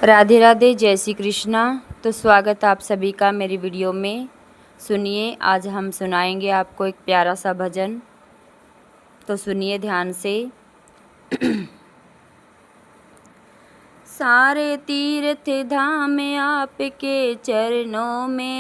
राधे राधे, जय श्री कृष्णा। तो स्वागत है आप सभी का मेरी वीडियो में। सुनिए, आज हम सुनाएंगे आपको एक प्यारा सा भजन। तो सुनिए ध्यान से। सारे तीर्थ धाम आपके चरणों में,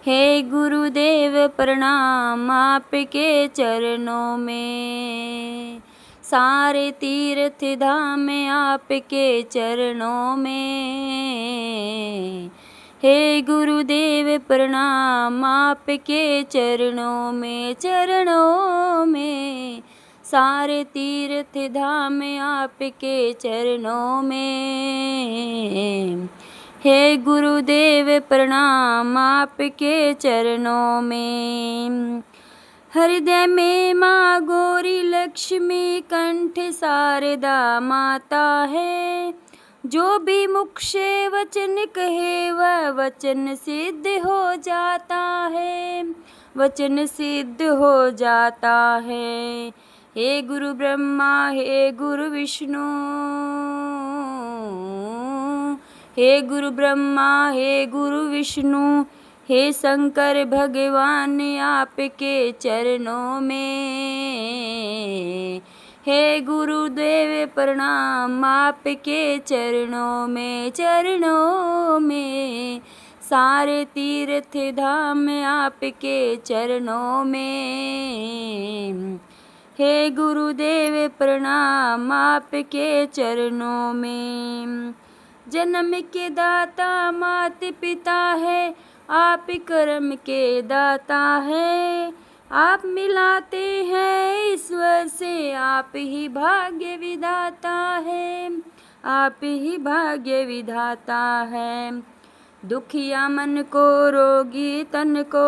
हे गुरुदेव प्रणाम आपके चरणों में। सारे तीर्थ धाम आपके चरणों में, हे गुरुदेव प्रणाम आपके चरणों में। चरणों में सारे तीर्थ धाम आपके चरणों में, हे गुरुदेव प्रणाम आपके चरणों में। हृदय में माँ गौरी लक्ष्मी, कंठ शारदा माता है। जो भी मुख से वचन कहे वह वचन सिद्ध हो जाता है, वचन सिद्ध हो जाता है। हे गुरु ब्रह्मा हे गुरु विष्णु, हे गुरु ब्रह्मा हे गुरु विष्णु, हे शंकर भगवान आपके चरणों में, हे गुरुदेव प्रणाम आपके चरणों में। चरणों में सारे तीर्थ धाम आपके चरणों में, हे गुरुदेव प्रणाम आपके चरणों में। जन्म के दाता मात पिता है, आप कर्म के दाता है। आप मिलाते हैं ईश्वर से, आप ही भाग्य विधाता है, आप ही भाग्य विधाता है। दुखिया मन को रोगी तन को,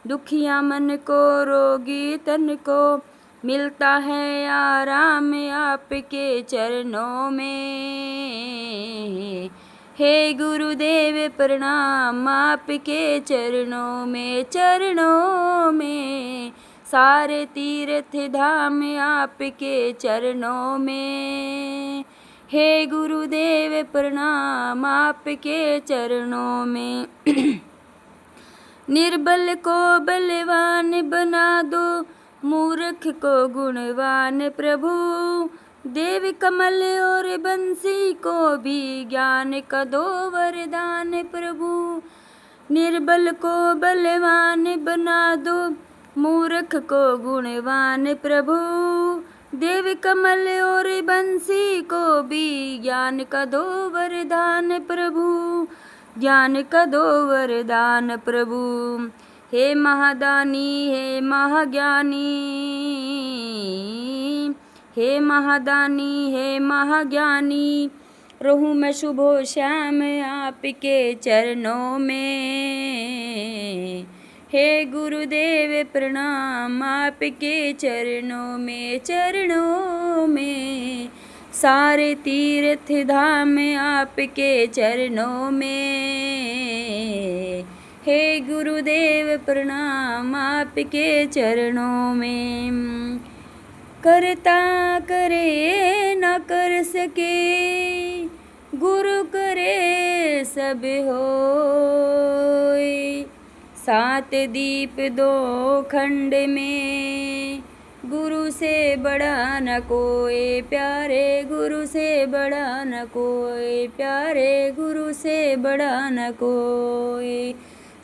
दुखिया मन को रोगी तन को, मिलता है आराम आपके चरणों में, हे गुरुदेव प्रणाम आपके चरणों में। चरणों में सारे तीर्थ धाम आपके चरणों में, हे गुरुदेव प्रणाम आपके चरणों में। निर्बल को बलवान बना दो, मूर्ख को गुणवान प्रभु। देव कमल और बंसी को भी ज्ञान का दो वरदान प्रभु। निर्बल को बलवान बना दो, मूर्ख को गुणवान प्रभु। देव कमल और बंसी को भी ज्ञान का दो वरदान प्रभु, ज्ञान का दो वरदान प्रभु। हे महादानी हे महाज्ञानी, हे महादानी हे महाज्ञानी, रहूं मैं शुभो श्याम आपके चरणों में, हे गुरुदेव प्रणाम आपके चरणों में। चरणों में सारे तीर्थ धाम आपके चरणों में, हे गुरुदेव प्रणाम आपके चरणों में। करता करे न कर सके, गुरु करे सब होय। सात दीप दो खंड में, गुरु से बड़ा न कोई प्यारे, गुरु से बड़ा न कोई प्यारे, गुरु से बड़ा न कोई।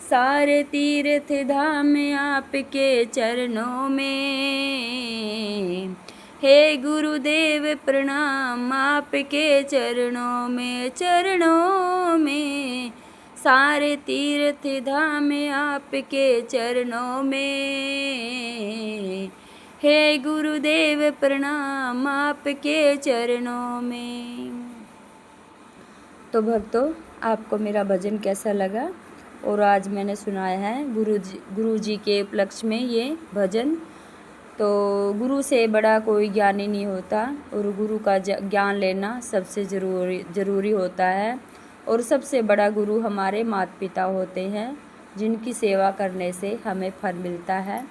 सारे तीर्थ धाम आपके चरणों में, हे गुरुदेव प्रणाम आपके चरणों में। चरणों में सारे तीर्थ धाम आपके चरणों में, हे गुरुदेव प्रणाम आपके चरणों में। तो भक्तों, आपको मेरा भजन कैसा लगा? और आज मैंने सुनाया है गुरु जी के उपलक्ष्य में ये भजन। तो गुरु से बड़ा कोई ज्ञानी नहीं होता, और गुरु का ज्ञान लेना सबसे ज़रूरी होता है। और सबसे बड़ा गुरु हमारे माता पिता होते हैं, जिनकी सेवा करने से हमें फल मिलता है।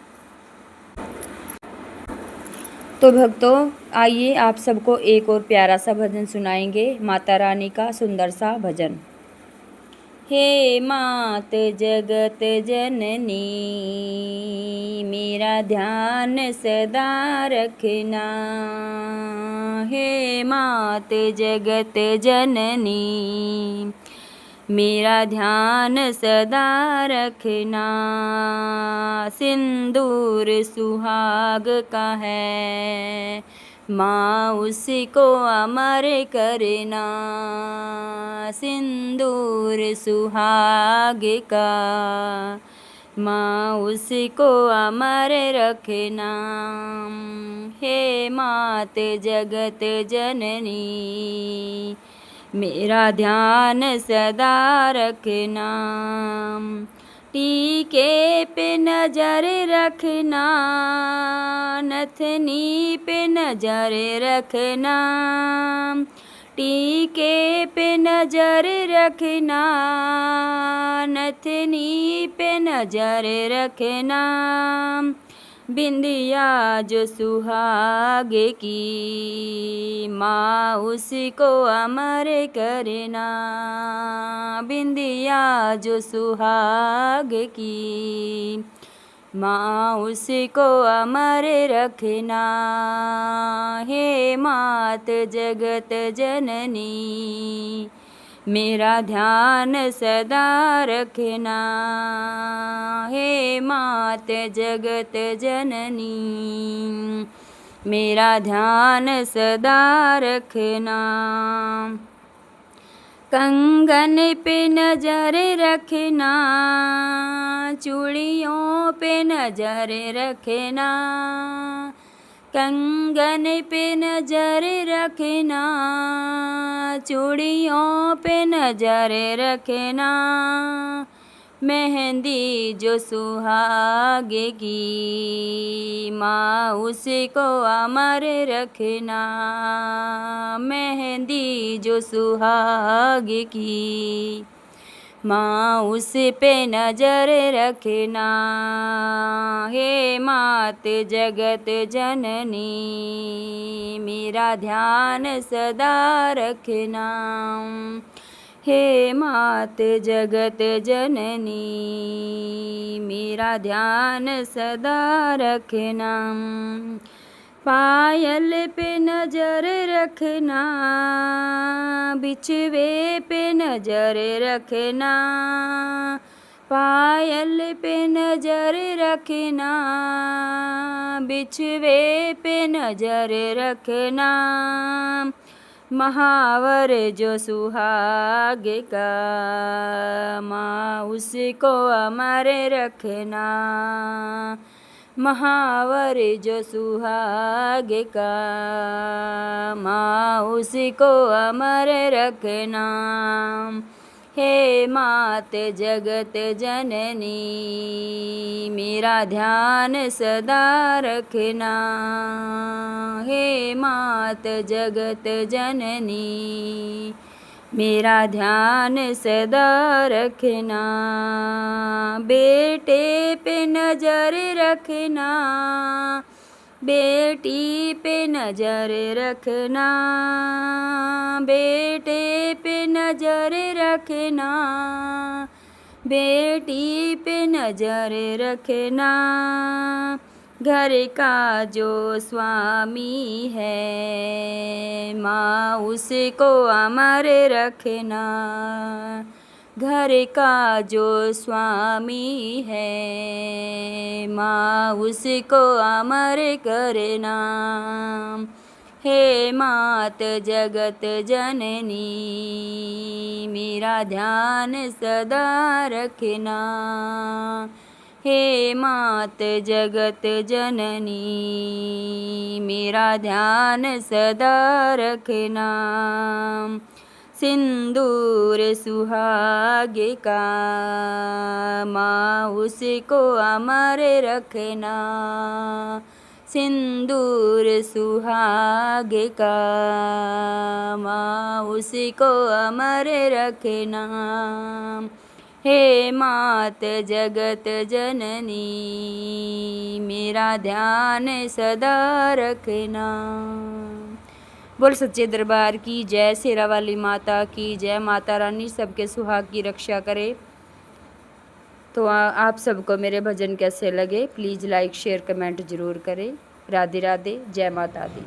तो भक्तों, आइए आप सबको एक और प्यारा सा भजन सुनाएंगे, माता रानी का सुंदर सा भजन। हे मात जगत जननी, मेरा ध्यान सदा रखना। हे मात जगत जननी, मेरा ध्यान सदा रखना। सिंदूर सुहाग का है, माँ उसको अमर करना। सिंदूर सुहाग का, माँ उसको अमर रखना। हे मात जगत जननी, मेरा ध्यान सदा रखना। टीके पे नजर रखना, नथनी पे नजर रखना। टीके पे नजर रखना, नथनी पे नजर रखना। बिंदिया जो सुहाग की, माँ उसको अमर करना। बिंदिया जो सुहाग की, माँ उसको अमर रखना। हे मात जगत जननी, मेरा ध्यान सदा रखना। हे मात जगत जननी, मेरा ध्यान सदा रखना। कंगन पे नजर रखना, चूड़ियों पे नजर रखना। कंगन पे नजर रखना, चूड़ियों पे नजर रखना। मेहंदी जो सुहाग की, माँ उसको अमर रखना। मेहंदी जो सुहाग की, माँ उस पे नजर रखना। हे मात जगत जननी, मेरा ध्यान सदा रखना। हे मात जगत जननी, मेरा ध्यान सदा रखना। पायल पे नजर रखना, बिछवे पे नजर रखना। पायल पे नजर रखना, बिछवे पे नजर रखना। महावर जो सुहाग का, माँ उसको अमर रखना। महावर जो सुहाग का, माँ उसको अमर रखना। हे मात जगत जननी, मेरा ध्यान सदा रखना। हे मात जगत जननी, मेरा ध्यान सदा रखना। बेटे पे नजर रखना, बेटी पे नजर रखना। बेटे पे नजर रखना, बेटी पे नजर रखना। घर का जो स्वामी है, माँ उसको अमर रखना। घर का जो स्वामी है, माँ उसको अमर करना। हे मात जगत जननी, मेरा ध्यान सदा रखना। हे मात जगत जननी, मेरा ध्यान सदा रखना। सिंदूर सुहाग का, माँ उसको अमर रखना। सिंदूर सुहाग का, माँ उसको अमर रखना। हे मात जगत जननी मेरा ध्यान सदा रखना। बोल सच्चे दरबार की जय, शेरा वाली माता की जय। माता रानी सबके सुहाग की रक्षा करे। तो आप सबको मेरे भजन कैसे लगे प्लीज़ लाइक शेयर कमेंट ज़रूर करें। राधे राधे, जय माता दी।